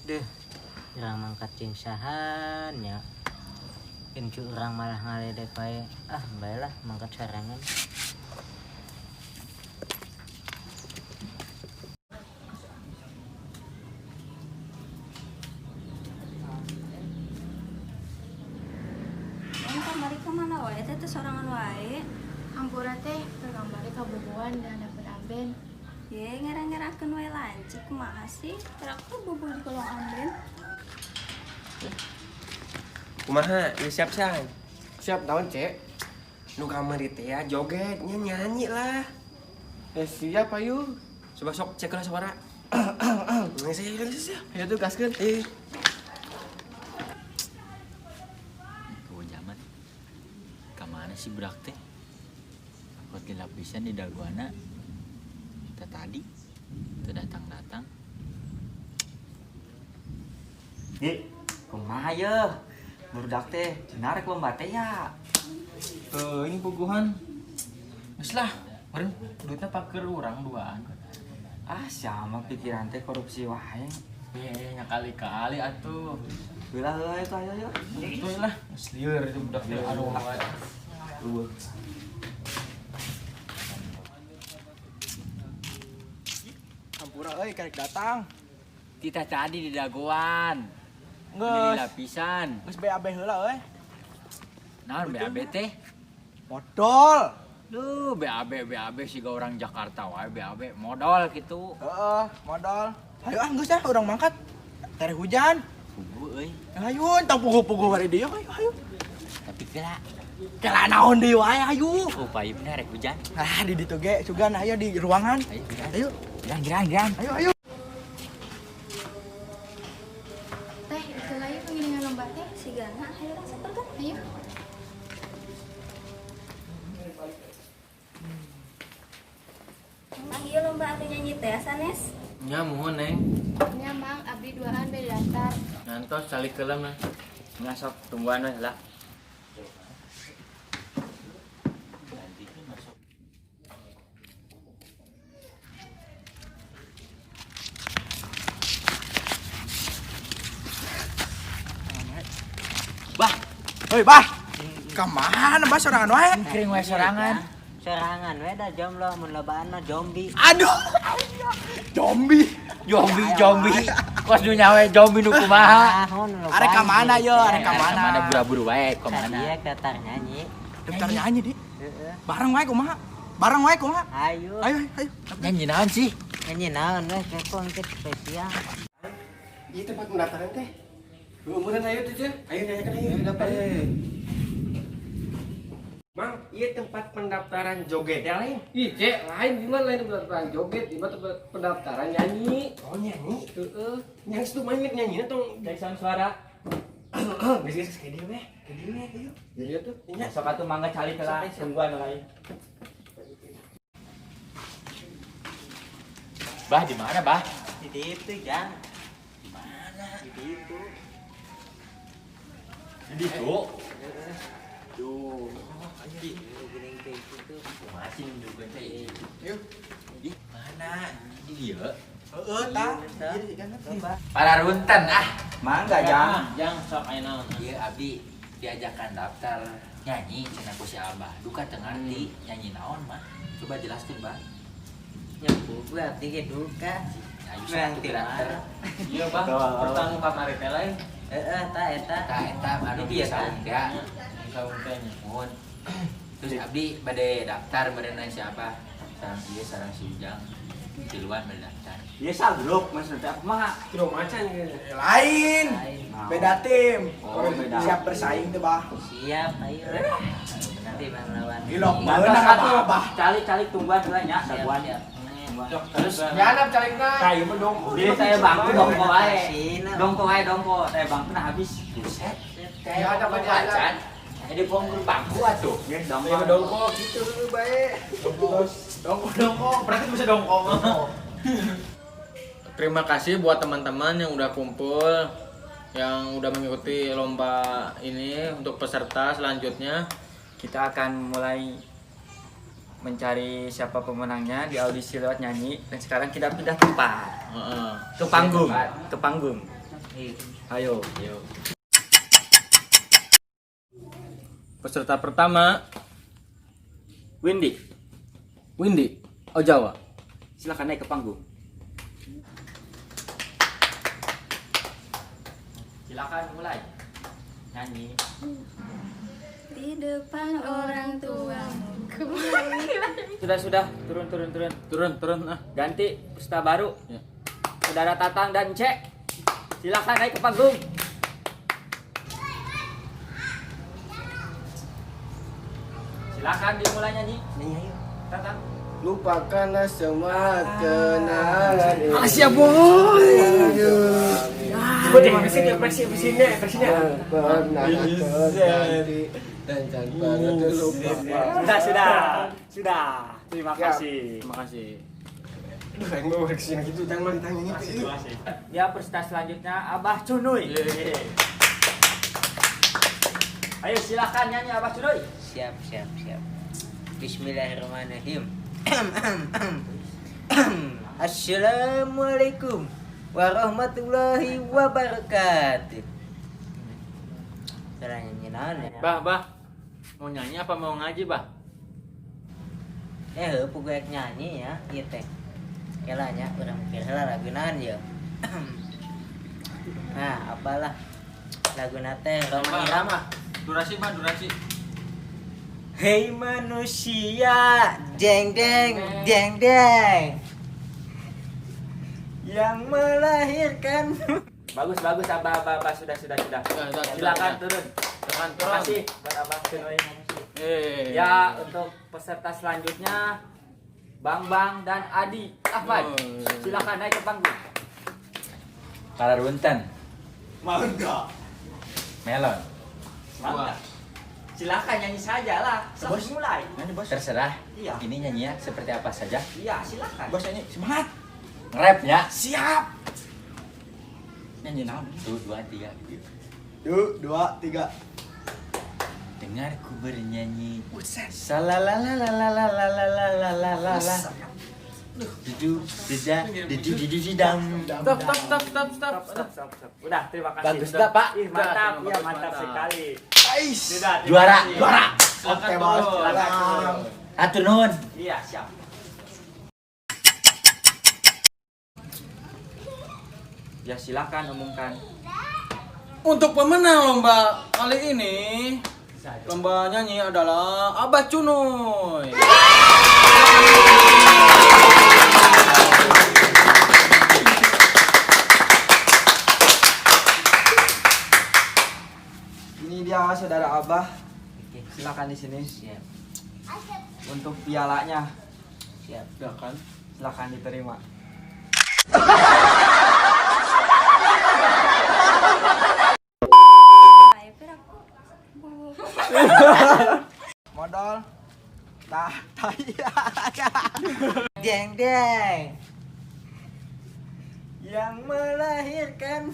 Deh, urang mangkat cingsahan ya. Incu urang malah ngaledek wae. Ah, baelah mangkat sarangan. Kamari kemana wae teh sorangan wae. Hampura teh ke kamari kaboboan dan dapet amben. Ye ngera-ngerakeun wae lancik kumaha sih? Terak tuh bobo di kolong amben. Kumaha? Ya siap sang. Siap tahun cek. Nu kamari teh ya jogetnya nyanyi lah. Siap ayo. Coba sok cek lah suara. Nggak sih. Ya tuh gaskeun. Jamat kemana sih budak teh? Aku di lapisan di daguana kita tadi itu datang Kumaha ye? Budak teh cenah rek lomba teh ya. Ini puguhan. Geus lah, meureun duitna paker urang duaan. Ah, sama pikiran teh korupsi wae. Nya kali-kali atuh. Ulah heuh eta aya. Tuh lah, geus lieur itu budak teh aduh. Hampura euy karek datang. kita tadi di daguan di Geus, lapisan geus BAB heula euy. naon BAB teh Modal. lu BAB siga orang Jakarta wae BAB modal gitu Modal. Ayo geus dah urang mangkat. Tere hujan. pugu euy Ayo, tong pugu-pugu bari dieu ayo. tapi kira Kela naon deui wae ayo. upayuna rek hujan Ah, di ditu ge sugan ayo di ruangan. ayo girang Ayo. Teh, itu lagi pengiringan lomba teh. Sigana hayu urang saperkeun. Ayo. Nah, ieu lomba anu nyanyi teh sanes. Nya muhun neng. Nya mang abdi duaan beda daftar. Ngantos calik keulem na. Ngasok tungguan we lah. bah Heuy, Bah. Kamana Bah sorangan wae? kering wae sorangan Sorangan we da jomblo mun lobaanna zombie. Aduh. Zombie. Zombie kos dunya we zombie nu kumaha Arek ka mana yo? Arek ka mana? mana buru-buru wae ka mana Iya datar nyanyi. Daftar nyanyi di. Heeh. Bareng wae kumaha? Bareng wae kumaha? Ayo. Ayo. nyanyi naon sih Nyanyi naon we kepo engke spesial. Ieu tempat pendaftaran teh. Umuran ayo tuh, ayo nanyakan ayo daftar. Mang, iya tempat pendaftaran joget ya lain. Ih, Cek, lain gimana lain pendaftaran joget, gimana tempat pendaftaran nyanyi. Oh nyanyi. Heeh. Yang situ main nyanyi tong. Dari sound suara. Geus ke dieu we. Ke dieu we ayo. Jadi tuh. Nya Sok atuh mangga cali lah, tungguan lain. bah di mana bah Di ditu jang. Di mana? Di ditu. di situ Duh. Geuning teh kitu. masing juga teh Yuk. di mana di dieu Heeh, tah. Coba. para runten Mangga Jang sok aya naon. ieu abdi diajakan daftar nyanyi cenah ku si Abah duka teu ngarti nyanyi naon mah coba jelaskeun bah Ya buku arti ge duka. ayo Berarti satu daftar Iya, Bah. Pertama kamari teh lain. Heeh, eta. eta eta anu Itu ya, bisa kan? enggak Saung teh nya. mohon terus abdi bade daftar berenang siapa sarang ieu sarang si Ujang tiluan bade daftar Ieu grup maksudnya mah. kilo macan gitu. Lain. Beda tim. Oh, beda. Siap bersaing tuh, Bah. Siap, ayo. Nanti bang lawan. Gilok Nah, meunang atuh, Bah. Cali tungguan heula nya, Daguan. Terus Nyanap calikna. kayu mah dongko. Jadi saya bangku dongko wae. Sina. Dongko. Saya bangku nah habis. buset Ya ada macan jadi bongkur bangku atuh Ayo dongko gitu bae. Dongko. Berarti bisa dongko. Terima kasih buat teman-teman yang udah kumpul, yang udah mengikuti lomba ini. Untuk peserta selanjutnya kita akan mulai mencari siapa pemenangnya di audisi lewat nyanyi. Dan sekarang kita pindah tempat ke panggung. Ayo. Peserta pertama Windy. Oh Jawa. Silakan naik ke panggung. Silakan mulai nyanyi. Di depan orang tuamu. Sudah. Turun. Ganti peserta baru. Ya. Saudara Tatang dan Cek. Silakan naik ke panggung. Silakan dimulai nyanyi. Tatang. Lupakanlah semua kenangan ini. Asia boy. Coba terima kasih presiden. Pernah terjadi dan jangan pernah terlupa. Sudah. Terima kasih. Aduh, yang bawa kesini gitu, jangan malah ditanya gitu. Ya, peserta selanjutnya Abah Cunuy. Ayo silakan nyanyi Abah Cunuy. Siap. Bismillahirrahmanirrahim. Assalamualaikum warahmatullahi wabarakatuh. Cara nyanyi naon ya? Bah. Mau nyanyi apa mau ngaji, Bah? Puguek nyanyi ya, ieu teh. Kelanya urang mikir heula lagu naon ya. Nah, apalah laguna teh Roma Irama. Durasi. Hei manusia, jeng deng, yang melahirkan. Bagus Abah. Sudah. Silakan turun. Terima kasih buat Abah Cunuy. Ya, untuk peserta selanjutnya Bang dan Adi Ahmad. Silakan naik ke panggung. Kalarunten. Mangga. Melon. Mangga. Silakan nyanyi saja lah. Bos mulai. Nyanyi bos. Terserah. Iya. Ini nyanyinya seperti apa saja. Iya, silakan. Bos nyanyi semangat. Nge-rap ya. Siap. Nyanyi naon? 1, 2, 3 gitu. Yuk, 2, 3. Dengarku bernyanyi. Salalalalalalalalalalalala. Dudu didam. Stop. Udah, terima kasih. Bagus dah, Pak. Mantap, ya mantap sekali. Sudah, Juara. Oke, Bos. Silakan. Atur nuhun. Iya, siap. Ya, silakan umumkan. Untuk pemenang lomba kali ini, lomba nyanyi adalah Abah Cunuy. Ini dia saudara Abah. Silakan di sini. Siap. Untuk pialanya. Siap. Silakan diterima. Modal. Deng. Yang melahirkan.